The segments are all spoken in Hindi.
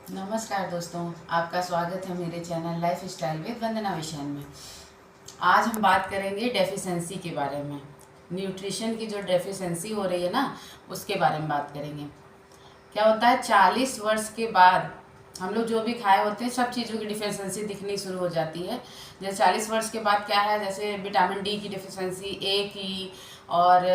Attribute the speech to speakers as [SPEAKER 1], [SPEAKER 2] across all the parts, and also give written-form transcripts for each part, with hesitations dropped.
[SPEAKER 1] नमस्कार दोस्तों, आपका स्वागत है मेरे चैनल लाइफ स्टाइल विद वंदना विषयन में। आज हम बात करेंगे डेफिशिएंसी के बारे में। न्यूट्रिशन की जो डेफिशिएंसी हो रही है ना, उसके बारे में बात करेंगे। क्या होता है, 40 वर्ष के बाद हम लोग जो भी खाए होते हैं सब चीज़ों की डिफिशिएंसी दिखनी शुरू हो जाती है। जैसे 40 वर्ष के बाद क्या है, जैसे विटामिन डी की डिफिशिएंसी, ए की और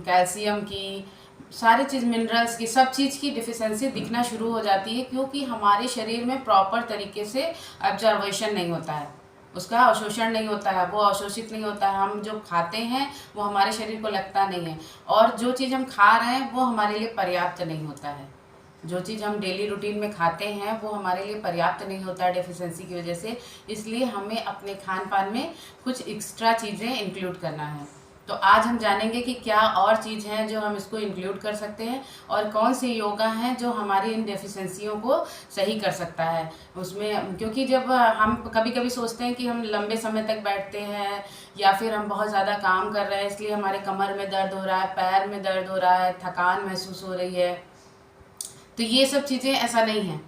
[SPEAKER 1] कैल्शियम की, सारी चीज़ मिनरल्स की, सब चीज़ की डिफिशिएंसी दिखना शुरू हो जाती है, क्योंकि हमारे शरीर में प्रॉपर तरीके से ऑब्जर्वेशन नहीं होता है, उसका अवशोषण नहीं होता है, वो अवशोषित नहीं होता है। हम जो खाते हैं वो हमारे शरीर को लगता नहीं है, और जो चीज़ हम खा रहे हैं वो हमारे लिए पर्याप्त नहीं होता है। जो चीज़ हम डेली रूटीन में खाते हैं वो हमारे लिए पर्याप्त नहीं होता है डेफिशिएंसी की वजह से। इसलिए हमें अपने खान पान में कुछ एक्स्ट्रा चीज़ें इंक्लूड करना है। तो आज हम जानेंगे कि क्या और चीज़ हैं जो हम इसको इंक्लूड कर सकते हैं, और कौन सी योगा हैं जो हमारी इन डेफिशिएंसियों को सही कर सकता है उसमें। क्योंकि जब हम कभी कभी सोचते हैं कि हम लंबे समय तक बैठते हैं, या फिर हम बहुत ज़्यादा काम कर रहे हैं इसलिए हमारे कमर में दर्द हो रहा है, पैर में दर्द हो रहा है, थकान महसूस हो रही है, तो ये सब चीज़ें ऐसा नहीं है।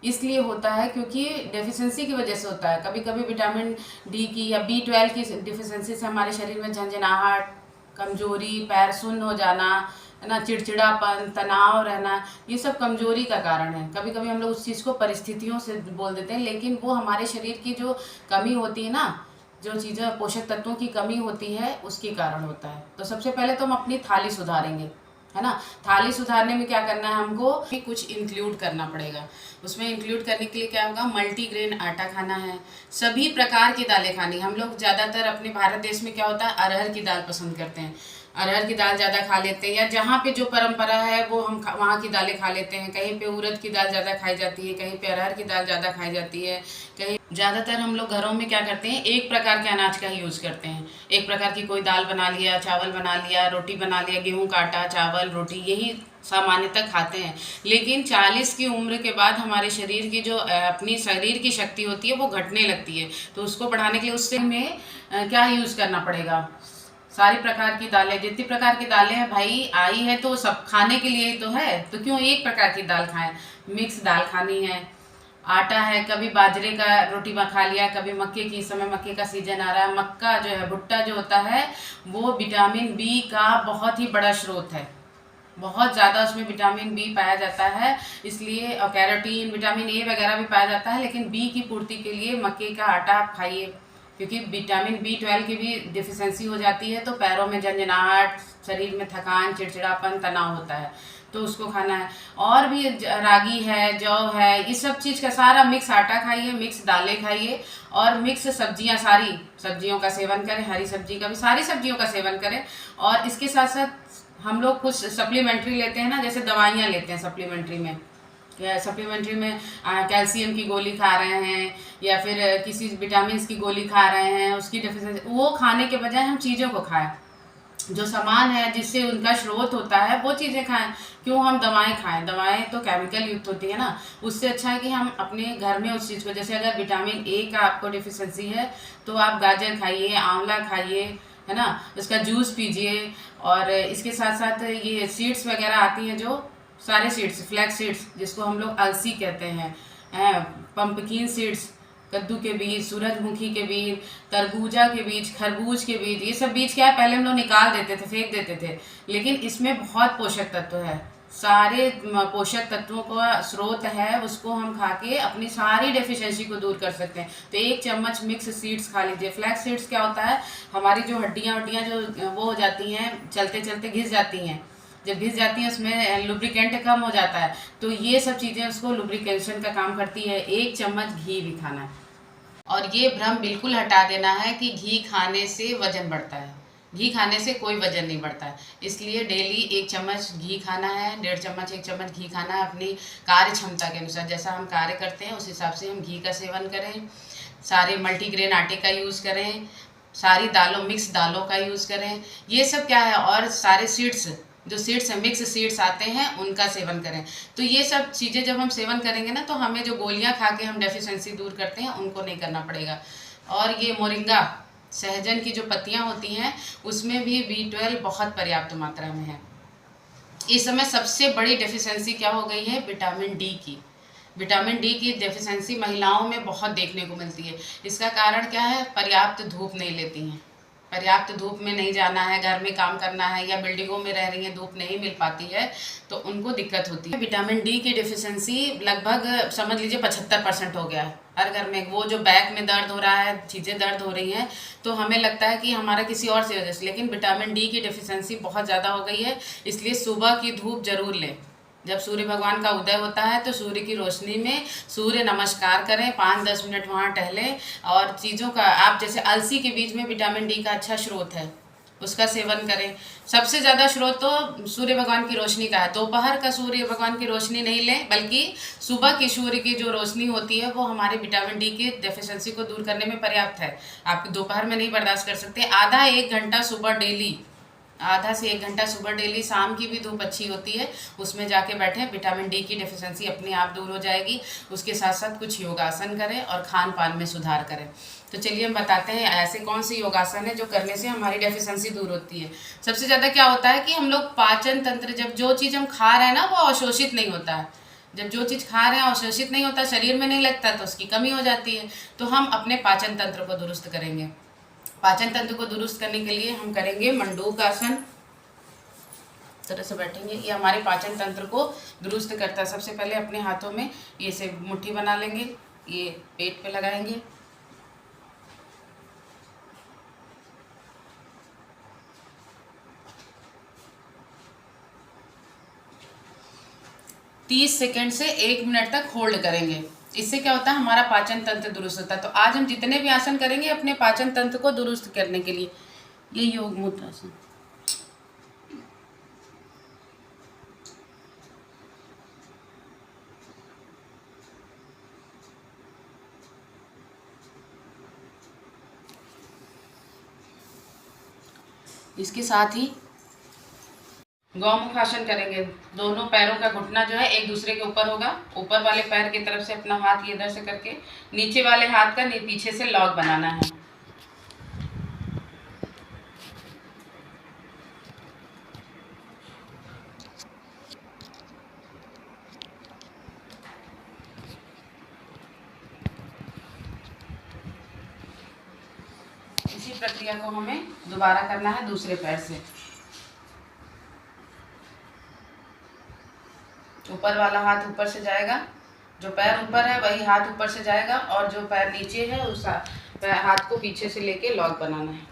[SPEAKER 1] इसलिए होता है क्योंकि डेफिशिएंसी की वजह से होता है। कभी कभी विटामिन डी की या B12 की डिफिशिएंसी से हमारे शरीर में झंझनाहट, कमजोरी, पैर सुन्न हो जाना, है ना, चिड़चिड़ापन, तनाव रहना, ये सब कमजोरी का कारण है। कभी कभी हम लोग उस चीज़ को परिस्थितियों से बोल देते हैं, लेकिन वो हमारे शरीर की जो कमी होती है ना, जो चीज़ें पोषक तत्वों की कमी होती है उसके कारण होता है। तो सबसे पहले तो हम अपनी थाली सुधारेंगे, है ना। थाली सुधारने में क्या करना है, हमको भी कुछ इंक्लूड करना पड़ेगा। उसमें इंक्लूड करने के लिए क्या होगा, मल्टीग्रेन आटा खाना है, सभी प्रकार की दालें खानी। हम लोग ज़्यादातर अपने भारत देश में क्या होता है, अरहर की दाल पसंद करते हैं, अरहर की दाल ज़्यादा खा लेते हैं, या जहाँ पे जो परंपरा है वो हम वहाँ की दालें खा लेते हैं। कहीं पे उड़द की दाल ज़्यादा खाई जाती है, कहीं पे अरहर की दाल ज़्यादा खाई जाती है, कहीं ज़्यादातर हम लोग घरों में क्या करते हैं, एक प्रकार के अनाज का ही यूज़ करते हैं। एक प्रकार की कोई दाल बना लिया, चावल बना लिया, रोटी बना लिया, गेहूँ का आटा, चावल, रोटी, यही सामान्यतः खाते हैं। लेकिन 40 की उम्र के बाद हमारे शरीर की जो अपनी शरीर की शक्ति होती है वो घटने लगती है। तो उसको बढ़ाने के लिए उससे हमें क्या यूज़ करना पड़ेगा, सारी प्रकार की दालें, जितनी प्रकार की दालें हैं भाई आई है तो सब खाने के लिए ही तो है, तो क्यों एक प्रकार की दाल खाएं। मिक्स दाल खानी है, आटा है, कभी बाजरे का रोटी खा लिया, कभी मक्के की, इस समय मक्के का सीजन आ रहा है। मक्का जो है, भुट्टा जो होता है, वो विटामिन बी का बहुत ही बड़ा स्रोत है, बहुत ज़्यादा उसमें विटामिन बी पाया जाता है। इसलिए और कैरोटीन, विटामिन ए वगैरह भी पाया जाता है, लेकिन बी की पूर्ति के लिए मक्के का आटा आप खाइए, क्योंकि विटामिन B12 की भी डिफिशिएंसी हो जाती है तो पैरों में झंझनाहट, शरीर में थकान, चिड़चिड़ापन, तनाव होता है, तो उसको खाना है। और भी रागी है, जौ है, ये सब चीज़ का सारा मिक्स आटा खाइए, मिक्स दालें खाइए, और मिक्स सब्जियां, सारी सब्जियों का सेवन करें, हरी सब्जी का भी, सारी सब्जियों का सेवन करें। और इसके साथ साथ हम लोग कुछ सप्लीमेंट्री लेते हैं ना, जैसे दवाइयाँ लेते हैं सप्लीमेंट्री में, सप्लीमेंट्री में कैल्शियम की गोली खा रहे हैं, या फिर किसी विटामिन की गोली खा रहे हैं, उसकी डेफिशिएंसी, वो खाने के बजाय हम चीज़ों को खाएं, जो सामान है जिससे उनका स्रोत होता है वो चीज़ें खाएं। क्यों हम दवाएं खाएं, दवाएं तो केमिकल युक्त होती है ना। उससे अच्छा है कि हम अपने घर में उस चीज़ को, जैसे अगर विटामिन ए का आपको डिफिशिएंसी है तो आप गाजर खाइए, आंवला खाइए, है ना, उसका जूस पीजिए। और इसके साथ साथ ये सीड्स वगैरह आती हैं, जो सारे सीड्स, फ्लैक्स सीड्स जिसको हम लोग अलसी कहते हैं, पंपकिन सीड्स, कद्दू के बीज, सूरजमुखी के बीज, तरबूजा के बीज, खरबूज के बीज, ये सब बीज क्या है, पहले हम लोग निकाल देते थे, फेंक देते थे, लेकिन इसमें बहुत पोषक तत्व है। सारे पोषक तत्वों का स्रोत है, उसको हम खा के अपनी सारी डेफिशिएंसी को दूर कर सकते हैं। तो एक चम्मच मिक्स सीड्स खा लीजिए। फ्लैक्स सीड्स क्या होता है, हमारी जो हड्डियाँ जो वो हो जाती हैं, चलते चलते घिस जाती हैं, जब घिस जाती है उसमें लुब्रिकेंट कम हो जाता है, तो ये सब चीज़ें उसको लुब्रिकेशन का काम करती है। एक चम्मच घी भी खाना है। और ये भ्रम बिल्कुल हटा देना है कि घी खाने से वजन बढ़ता है। घी खाने से कोई वजन नहीं बढ़ता है। इसलिए डेली 1 चम्मच घी खाना है, 1.5 चम्मच, 1 चम्मच घी खाना है। अपनी कार्य क्षमता के अनुसार, जैसा हम कार्य करते हैं उस हिसाब से हम घी का सेवन करें। सारे मल्टीग्रेन आटे का यूज़ करें, सारी दालों, मिक्स दालों का यूज़ करें। ये सब क्या है, और सारे सीड्स, जो सीड्स हैं, मिक्स सीड्स आते हैं, उनका सेवन करें। तो ये सब चीज़ें जब हम सेवन करेंगे ना, तो हमें जो गोलियां खा के हम डेफिशिएंसी दूर करते हैं उनको नहीं करना पड़ेगा। और ये मोरिंगा, सहजन की जो पत्तियां होती हैं, उसमें भी B12 बहुत पर्याप्त मात्रा में है। इस समय सबसे बड़ी डेफिशिएंसी क्या हो गई है, विटामिन डी की। विटामिन डी की डेफिशिएंसी महिलाओं में बहुत देखने को मिलती है। इसका कारण क्या है? पर्याप्त धूप नहीं लेती हैं। पर्याप्त धूप में नहीं जाना है, घर में काम करना है या बिल्डिंगों में रह रही हैं, धूप नहीं मिल पाती है तो उनको दिक्कत होती है। विटामिन डी की डिफिशिएंसी लगभग समझ लीजिए 75% हो गया है हर घर में। वो जो बैक में दर्द हो रहा है, चीज़ें दर्द हो रही हैं, तो हमें लगता है कि हमारा किसी और से वजह से, लेकिन विटामिन डी की डिफिशिएंसी बहुत ज़्यादा हो गई है। इसलिए सुबह की धूप जरूर लें। जब सूर्य भगवान का उदय होता है तो सूर्य की रोशनी में सूर्य नमस्कार करें, 5-10 मिनट वहाँ टहलें। और चीज़ों का आप जैसे अलसी के बीज में विटामिन डी का अच्छा स्रोत है, उसका सेवन करें। सबसे ज़्यादा स्रोत तो सूर्य भगवान की रोशनी का है। दोपहर का सूर्य भगवान की रोशनी नहीं लें, बल्कि सुबह की सूर्य की जो रोशनी होती है वो हमारे विटामिन डी की डेफिशिएंसी को दूर करने में पर्याप्त है। आप दोपहर में नहीं बर्दाश्त कर सकते, आधा 1 घंटा सुबह डेली, आधा से 1 घंटा सुबह डेली, शाम की भी धूप अच्छी होती है, उसमें जाके बैठें। विटामिन डी की डेफिशिएंसी अपने आप दूर हो जाएगी। उसके साथ साथ कुछ योगासन करें और खान पान में सुधार करें। तो चलिए हम बताते हैं ऐसे कौन से योगासन है जो करने से हमारी डेफिशिएंसी दूर होती है। सबसे ज़्यादा क्या होता है कि हम लोग पाचन तंत्र, जब जो चीज़ हम खा रहे हैं ना वो अवशोषित नहीं होता है। जब जो चीज़ खा रहे हैं अवशोषित नहीं होता, शरीर में नहीं लगता, तो उसकी कमी हो जाती है। तो हम अपने पाचन तंत्र को दुरुस्त करेंगे। पाचन तंत्र को दुरुस्त करने के लिए हम करेंगे मंडूक आसन। तरह से बैठेंगे, ये हमारे पाचन तंत्र को दुरुस्त करता है। सबसे पहले अपने हाथों में ये से मुट्ठी बना लेंगे, ये पेट पे लगाएंगे। तीस सेकेंड से 1 मिनट तक होल्ड करेंगे। इससे क्या होता है? हमारा पाचन तंत्र दुरुस्त होता है। तो आज हम जितने भी आसन करेंगे अपने पाचन तंत्र को दुरुस्त करने के लिए, ये योग मुद्रासन। इसके साथ ही गौमुख आसन करेंगे। दोनों पैरों का घुटना जो है एक दूसरे के ऊपर होगा। ऊपर वाले पैर की तरफ से अपना हाथ ये इधर से करके नीचे वाले हाथ का पीछे से लॉक बनाना है। इसी प्रक्रिया को हमें दोबारा करना है दूसरे पैर से। ऊपर वाला हाथ ऊपर से जाएगा, जो पैर ऊपर है वही हाथ ऊपर से जाएगा, और जो पैर नीचे है उस हाथ को पीछे से लेके लॉक बनाना है।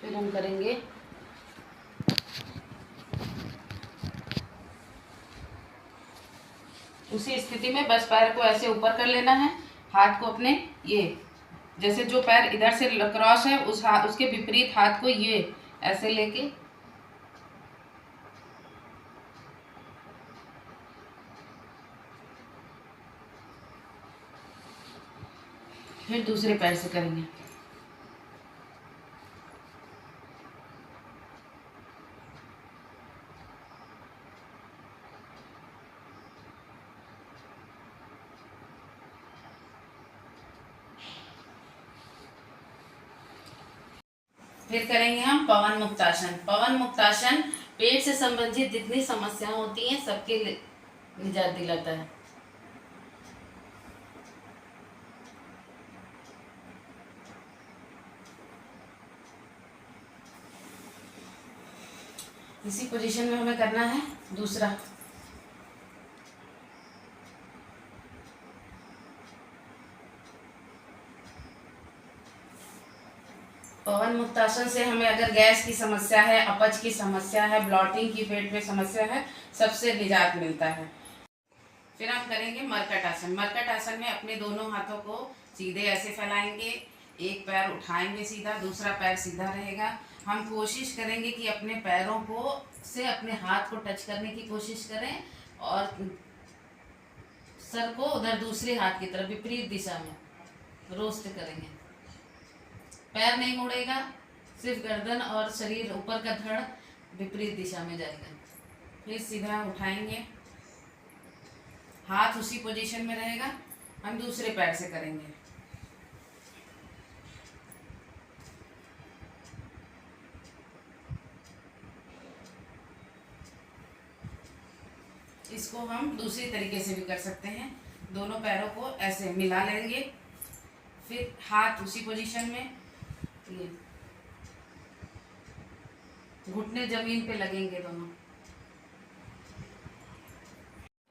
[SPEAKER 1] फिर हम करेंगे उसी स्थिति में, बस पैर को ऐसे ऊपर कर लेना है, हाथ को अपने ये जैसे जो पैर इधर से क्रॉस है उसके विपरीत हाथ को ये ऐसे लेके फिर दूसरे पैर से करेंगे। फिर करेंगे हम पवन मुक्तासन। पवन मुक्तासन पेट से संबंधित जितनी समस्याएं होती हैं सबके निजात दिलाता है। इसी पोजीशन में हमें करना है दूसरा। पवन मुक्तासन से हमें अगर गैस की समस्या है, अपच की समस्या है, ब्लॉटिंग की पेट में समस्या है, सबसे निजात मिलता है। फिर हम करेंगे मरकट आसन। मरकट आसन में अपने दोनों हाथों को सीधे ऐसे फैलाएंगे, एक पैर उठाएंगे सीधा, दूसरा पैर सीधा रहेगा। हम कोशिश करेंगे कि अपने पैरों को से अपने हाथ को टच करने की कोशिश करें और सर को उधर दूसरे हाथ की तरफ विपरीत दिशा में रोस्ट करेंगे। पैर नहीं मुड़ेगा, सिर्फ गर्दन और शरीर ऊपर का धड़ विपरीत दिशा में जाएगा। फिर सीधा उठाएंगे, हाथ उसी पोजीशन में रहेगा। हम दूसरे पैर से करेंगे। इसको हम दूसरी तरीके से भी कर सकते हैं। दोनों पैरों को ऐसे मिला लेंगे, फिर हाथ उसी पोजीशन में, ये घुटने जमीन पे लगेंगे दोनों।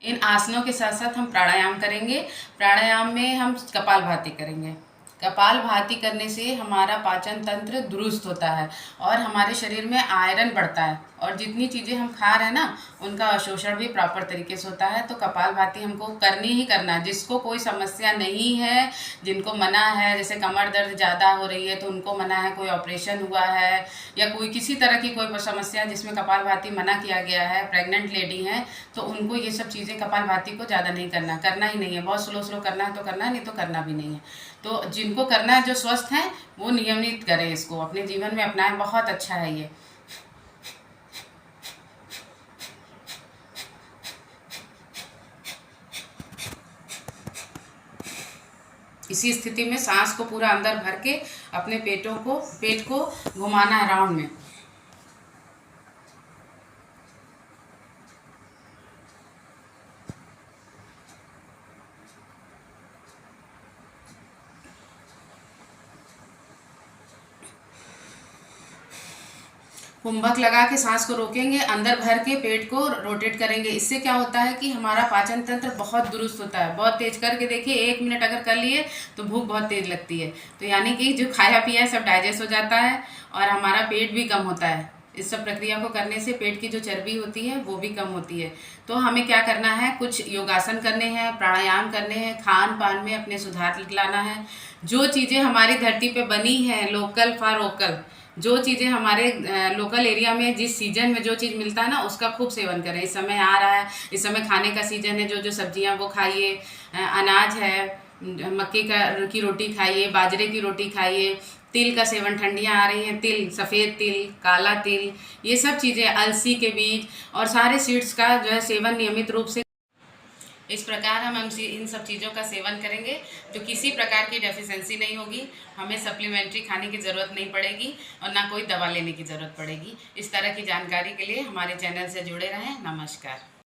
[SPEAKER 1] इन आसनों के साथ साथ हम प्राणायाम करेंगे। प्राणायाम में हम कपालभाति करेंगे। कपालभाति करने से हमारा पाचन तंत्र दुरुस्त होता है और हमारे शरीर में आयरन बढ़ता है, और जितनी चीज़ें हम खा रहे हैं ना उनका अवशोषण भी प्रॉपर तरीके से होता है। तो कपालभाति हमको करनी ही करना है। जिसको कोई समस्या नहीं है, जिनको मना है, जैसे कमर दर्द ज़्यादा हो रही है तो उनको मना है, कोई ऑपरेशन हुआ है या कोई किसी तरह की कोई समस्या जिसमें कपालभाति मना किया गया है, प्रेग्नेंट लेडी हैं, तो उनको ये सब चीज़ें कपालभाति को ज़्यादा नहीं करना ही नहीं है। बहुत स्लो करना है तो करना है, नहीं तो करना भी नहीं है। तो जिनको करना है, जो स्वस्थ हैं, वो नियमित करें, इसको अपने जीवन में अपनाएं। बहुत अच्छा है ये। इसी स्थिति में सांस को पूरा अंदर भर के अपने पेट को घुमाना है राउंड में। कुंभक लगा के सांस को रोकेंगे, अंदर भर के पेट को रोटेट करेंगे। इससे क्या होता है कि हमारा पाचन तंत्र बहुत दुरुस्त होता है। बहुत तेज करके देखिए, 1 मिनट अगर कर लिए तो भूख बहुत तेज लगती है। तो यानी कि जो खाया पिया है सब डाइजेस्ट हो जाता है और हमारा पेट भी कम होता है। इस सब प्रक्रिया को करने से पेट की जो चर्बी होती है वो भी कम होती है। तो हमें क्या करना है, कुछ योगासन करने हैं, प्राणायाम करने हैं, खान पान में अपने सुधार लाना है। जो चीज़ें हमारी धरती पे बनी हैं, लोकल फॉर वोकल, जो चीज़ें हमारे लोकल एरिया में जिस सीजन में जो चीज़ मिलता है ना उसका खूब सेवन करें। इस समय आ रहा है, इस समय खाने का सीजन है, जो जो सब्जियां वो खाइए। अनाज है, मक्के की रोटी खाइए, बाजरे की रोटी खाइए। तिल का सेवन, ठंडियां आ रही हैं, तिल, सफ़ेद तिल, काला तिल, ये सब चीज़ें, अलसी के बीज और सारे सीड्स का जो है सेवन नियमित रूप से। इस प्रकार हम इन सब चीज़ों का सेवन करेंगे तो किसी प्रकार की डेफिशिएंसी नहीं होगी। हमें सप्लीमेंट्री खाने की ज़रूरत नहीं पड़ेगी और ना कोई दवा लेने की ज़रूरत पड़ेगी। इस तरह की जानकारी के लिए हमारे चैनल से जुड़े रहें। नमस्कार।